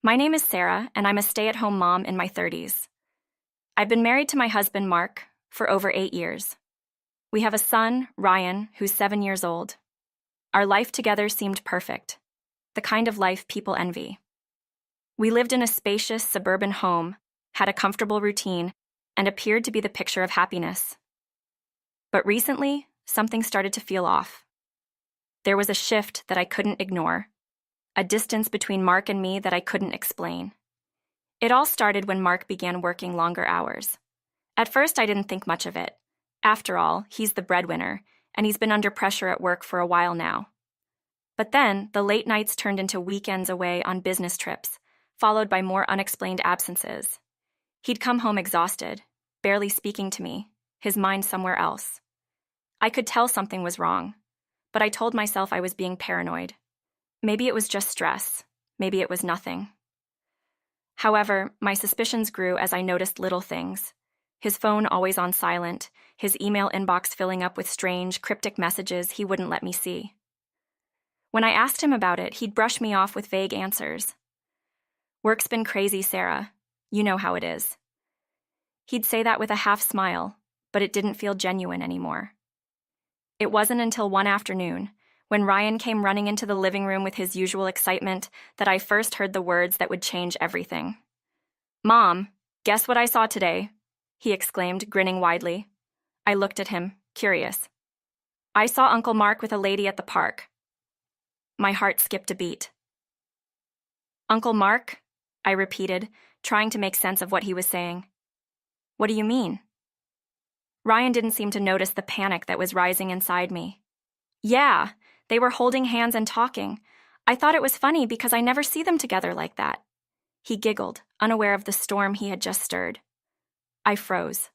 My name is Sarah, and I'm a stay-at-home mom in my 30s. I've been married to my husband, Mark, for over 8 years. We have a son, Ryan, who's 7 years old. Our life together seemed perfect, the kind of life people envy. We lived in a spacious suburban home, had a comfortable routine, and appeared to be the picture of happiness. But recently, something started to feel off. There was a shift that I couldn't ignore, a distance between Mark and me that I couldn't explain. It all started when Mark began working longer hours. At first, I didn't think much of it. After all, he's the breadwinner, and he's been under pressure at work for a while now. But then, the late nights turned into weekends away on business trips, followed by more unexplained absences. He'd come home exhausted, barely speaking to me, his mind somewhere else. I could tell something was wrong, but I told myself I was being paranoid. Maybe it was just stress. Maybe it was nothing. However, my suspicions grew as I noticed little things. His phone always on silent, his email inbox filling up with strange, cryptic messages he wouldn't let me see. When I asked him about it, he'd brush me off with vague answers. "Work's been crazy, Sarah. You know how it is." He'd say that with a half smile, but it didn't feel genuine anymore. It wasn't until one afternoon, when Ryan came running into the living room with his usual excitement, that I first heard the words that would change everything. "Mom, guess what I saw today?" he exclaimed, grinning widely. I looked at him, curious. "I saw Uncle Mark with a lady at the park." My heart skipped a beat. "Uncle Mark?" I repeated, trying to make sense of what he was saying. "What do you mean?" Ryan didn't seem to notice the panic that was rising inside me. "Yeah, they were holding hands and talking. I thought it was funny because I never see them together like that." He giggled, unaware of the storm he had just stirred. I froze.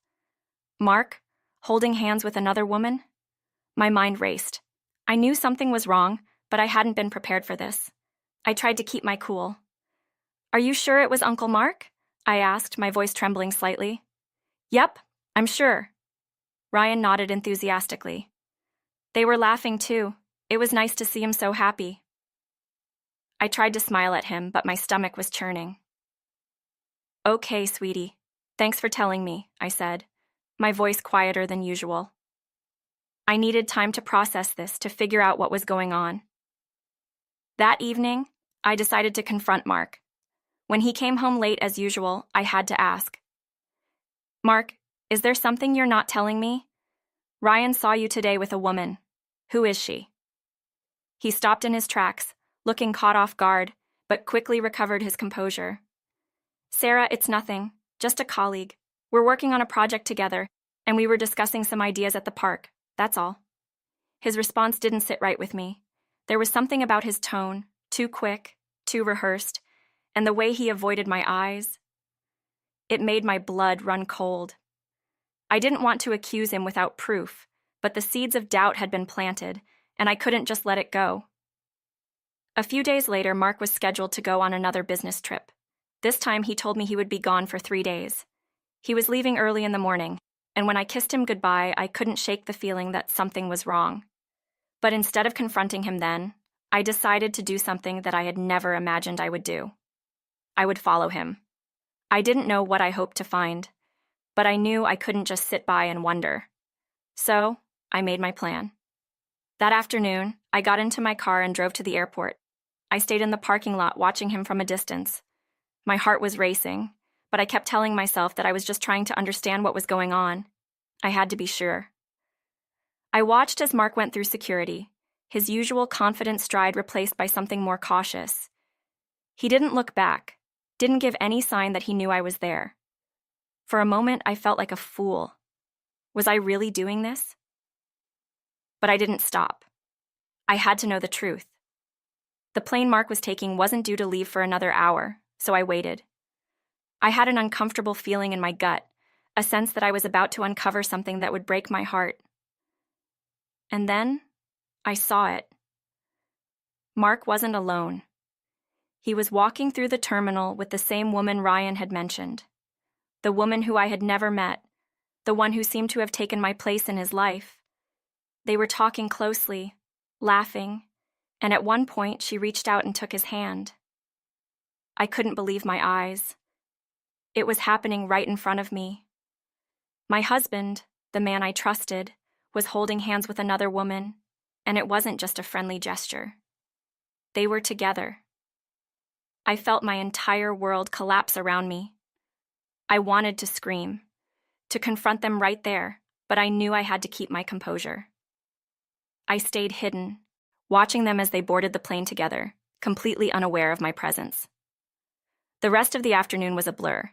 Mark, holding hands with another woman? My mind raced. I knew something was wrong, but I hadn't been prepared for this. I tried to keep my cool. "Are you sure it was Uncle Mark?" I asked, my voice trembling slightly. "Yep, I'm sure." Ryan nodded enthusiastically. They were laughing too. It was nice to see him so happy. I tried to smile at him, but my stomach was churning. "Okay, sweetie. Thanks for telling me," I said, my voice quieter than usual. I needed time to process this, to figure out what was going on. That evening, I decided to confront Mark. When he came home late as usual, I had to ask. "Mark, is there something you're not telling me? Ryan saw you today with a woman. Who is she?" He stopped in his tracks, looking caught off guard, but quickly recovered his composure. "Sarah, it's nothing. Just a colleague. We're working on a project together, and we were discussing some ideas at the park. That's all." His response didn't sit right with me. There was something about his tone, too quick, too rehearsed, and the way he avoided my eyes. It made my blood run cold. I didn't want to accuse him without proof, but the seeds of doubt had been planted, and I couldn't just let it go. A few days later, Mark was scheduled to go on another business trip. This time, he told me he would be gone for 3 days. He was leaving early in the morning, and when I kissed him goodbye, I couldn't shake the feeling that something was wrong. But instead of confronting him then, I decided to do something that I had never imagined I would do. I would follow him. I didn't know what I hoped to find, but I knew I couldn't just sit by and wonder. So, I made my plan. That afternoon, I got into my car and drove to the airport. I stayed in the parking lot watching him from a distance. My heart was racing, but I kept telling myself that I was just trying to understand what was going on. I had to be sure. I watched as Mark went through security, his usual confident stride replaced by something more cautious. He didn't look back, didn't give any sign that he knew I was there. For a moment, I felt like a fool. Was I really doing this? But I didn't stop. I had to know the truth. The plane Mark was taking wasn't due to leave for another hour, so I waited. I had an uncomfortable feeling in my gut, a sense that I was about to uncover something that would break my heart. And then, I saw it. Mark wasn't alone. He was walking through the terminal with the same woman Ryan had mentioned. The woman who I had never met, the one who seemed to have taken my place in his life. They were talking closely, laughing, and at one point she reached out and took his hand. I couldn't believe my eyes. It was happening right in front of me. My husband, the man I trusted, was holding hands with another woman, and it wasn't just a friendly gesture. They were together. I felt my entire world collapse around me. I wanted to scream, to confront them right there, but I knew I had to keep my composure. I stayed hidden, watching them as they boarded the plane together, completely unaware of my presence. The rest of the afternoon was a blur.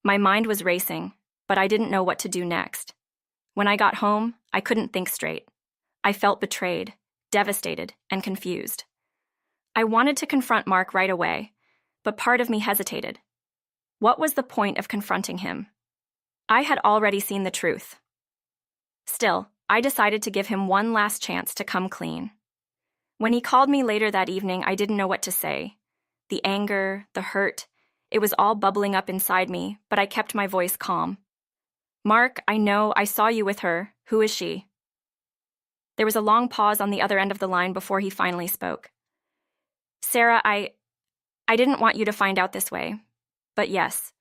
My mind was racing, but I didn't know what to do next. When I got home, I couldn't think straight. I felt betrayed, devastated, and confused. I wanted to confront Mark right away, but part of me hesitated. What was the point of confronting him? I had already seen the truth. Still, I decided to give him one last chance to come clean. When he called me later that evening, I didn't know what to say. The anger, the hurt, it was all bubbling up inside me, but I kept my voice calm. "Mark, I know, I saw you with her. Who is she?" There was a long pause on the other end of the line before he finally spoke. "Sarah, I didn't want you to find out this way, but yes,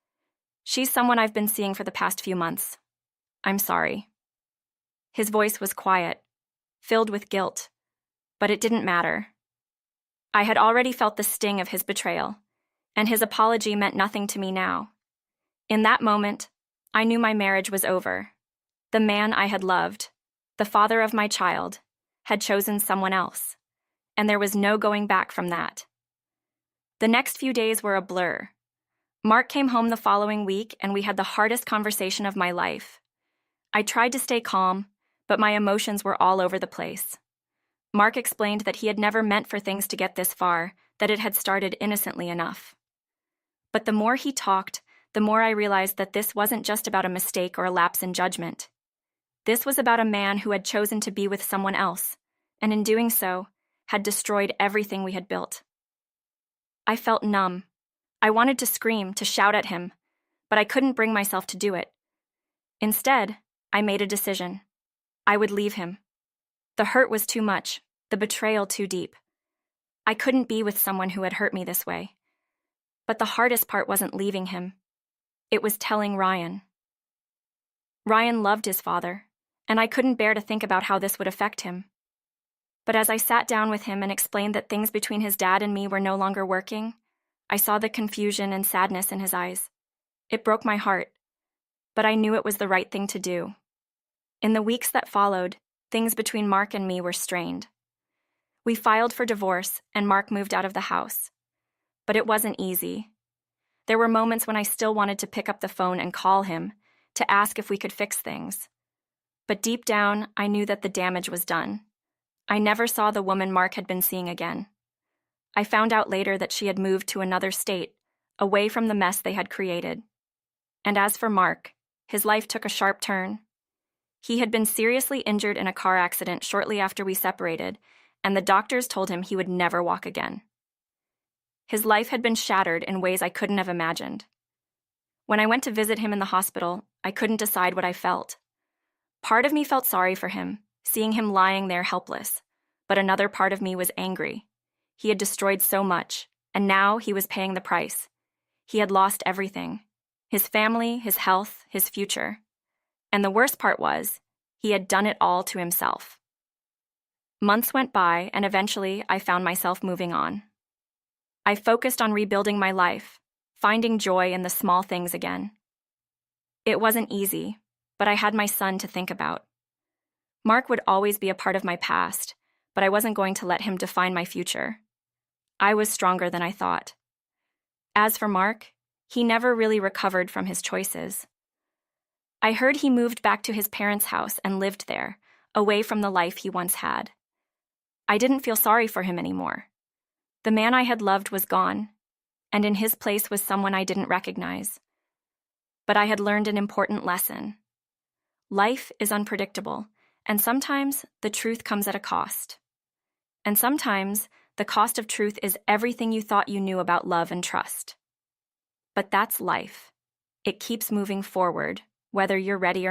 she's someone I've been seeing for the past few months. I'm sorry." His voice was quiet, filled with guilt, but it didn't matter. I had already felt the sting of his betrayal, and his apology meant nothing to me now. In that moment, I knew my marriage was over. The man I had loved, the father of my child, had chosen someone else, and there was no going back from that. The next few days were a blur. Mark came home the following week, and we had the hardest conversation of my life. I tried to stay calm, but my emotions were all over the place. Mark explained that he had never meant for things to get this far, that it had started innocently enough. But the more he talked, the more I realized that this wasn't just about a mistake or a lapse in judgment. This was about a man who had chosen to be with someone else, and in doing so, had destroyed everything we had built. I felt numb. I wanted to scream, to shout at him, but I couldn't bring myself to do it. Instead, I made a decision. I would leave him. The hurt was too much, the betrayal too deep. I couldn't be with someone who had hurt me this way. But the hardest part wasn't leaving him. It was telling Ryan. Ryan loved his father, and I couldn't bear to think about how this would affect him. But as I sat down with him and explained that things between his dad and me were no longer working, I saw the confusion and sadness in his eyes. It broke my heart, but I knew it was the right thing to do. In the weeks that followed, things between Mark and me were strained. We filed for divorce, and Mark moved out of the house. But it wasn't easy. There were moments when I still wanted to pick up the phone and call him, to ask if we could fix things. But deep down, I knew that the damage was done. I never saw the woman Mark had been seeing again. I found out later that she had moved to another state, away from the mess they had created. And as for Mark, his life took a sharp turn. He had been seriously injured in a car accident shortly after we separated, and the doctors told him he would never walk again. His life had been shattered in ways I couldn't have imagined. When I went to visit him in the hospital, I couldn't decide what I felt. Part of me felt sorry for him, seeing him lying there helpless, but another part of me was angry. He had destroyed so much, and now he was paying the price. He had lost everything: his family, his health, his future. And the worst part was, he had done it all to himself. Months went by, and eventually I found myself moving on. I focused on rebuilding my life, finding joy in the small things again. It wasn't easy, but I had my son to think about. Mark would always be a part of my past, but I wasn't going to let him define my future. I was stronger than I thought. As for Mark, he never really recovered from his choices. I heard he moved back to his parents' house and lived there, away from the life he once had. I didn't feel sorry for him anymore. The man I had loved was gone, and in his place was someone I didn't recognize. But I had learned an important lesson. Life is unpredictable, and sometimes the truth comes at a cost. And sometimes the cost of truth is everything you thought you knew about love and trust. But that's life. It keeps moving forward, whether you're ready or not.